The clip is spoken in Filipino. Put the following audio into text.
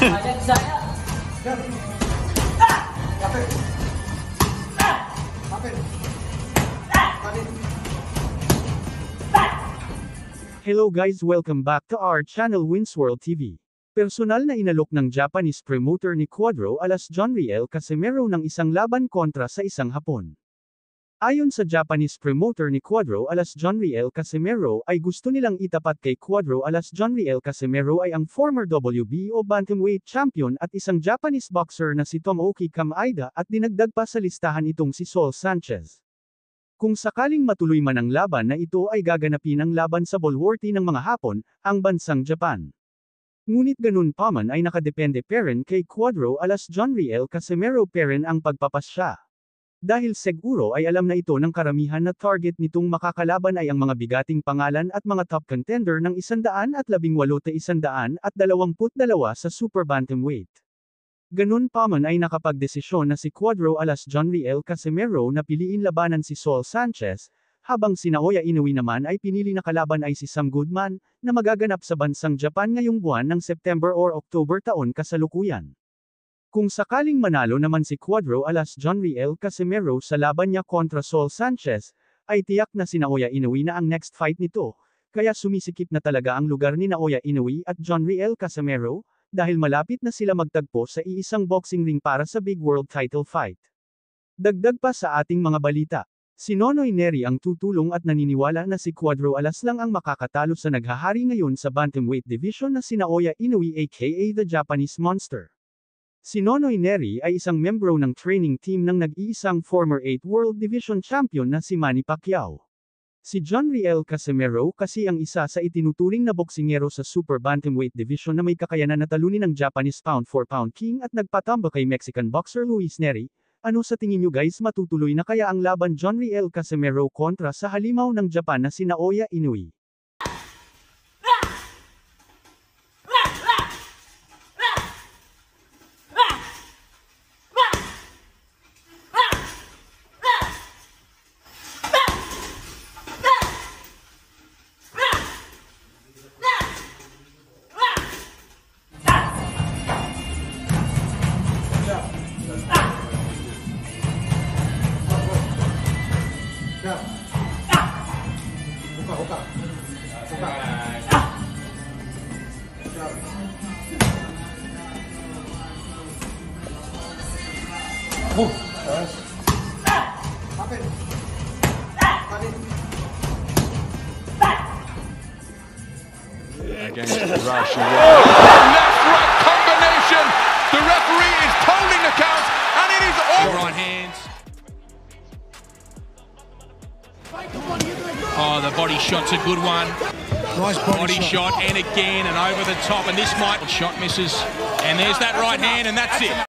Hello guys, welcome back to our channel Winsworld TV. Personal na inalok ng Japanese promoter ni Cuadro alas Jonriel Casimero ng isang laban kontra sa isang Hapon. Ayon sa Japanese promoter ni Cuadro alas Jonriel Casimero ay gusto nilang itapat kay Cuadro alas Jonriel Casimero ay ang former WBO bantamweight champion at isang Japanese boxer na si Tomoki Kamaida at dinagdag pa sa listahan itong si Saul Sanchez. Kung sakaling matuloy man ang laban na ito ay gaganapin ang laban sa bulwarty ng mga Hapon, ang bansang Japan. Ngunit ganun pa man ay nakadepende pa rin kay Cuadro alas Jonriel Casimero pa rin ang pagpapasya. Dahil siguro ay alam na ito ng karamihan na target nitong makakalaban ay ang mga bigating pangalan at mga top contender ng 118 at 122 sa super bantamweight. Ganun pa man ay nakapagdesisyon na si Cuadro alas Jonriel Casimero na piliin labanan si Saul Sanchez, habang si Naoya Inoue naman ay pinili na kalaban ay si Sam Goodman, na magaganap sa bansang Japan ngayong buwan ng September or October taon kasalukuyan. Kung sakaling manalo naman si Cuadro alas Jonriel Casimero sa laban niya kontra Saul Sanchez, ay tiyak na si Naoya Inoue na ang next fight nito, kaya sumisikip na talaga ang lugar ni Naoya Inoue at Jonriel Casimero, dahil malapit na sila magtagpo sa iisang boxing ring para sa big world title fight. Dagdag pa sa ating mga balita, si Nonoy Neri ang tutulong at naniniwala na si Cuadro alas lang ang makakatalo sa naghahari ngayon sa bantamweight division na si Naoya Inoue aka the Japanese Monster. Si Nonoy Neri ay isang membro ng training team ng nag-iisang former 8 World Division Champion na si Manny Pacquiao. Si Jonriel Casimero kasi ang isa sa itinuturing na boksingero sa super bantamweight division na may kakayanan na talunin ng Japanese pound-for-pound king at nagpatamba kay Mexican boxer Luis Neri. Ano sa tingin nyo guys, matutuloy na kaya ang laban Jonriel Casimero kontra sa halimaw ng Japan na si Naoya Inoue? Against Rush. Left-right combination. The referee is holding the count, and it is all right hands. Oh, the body shot's a good one. Nice body shot, and again, and over the top, and this might shot misses, and there's that right hand, and that's it.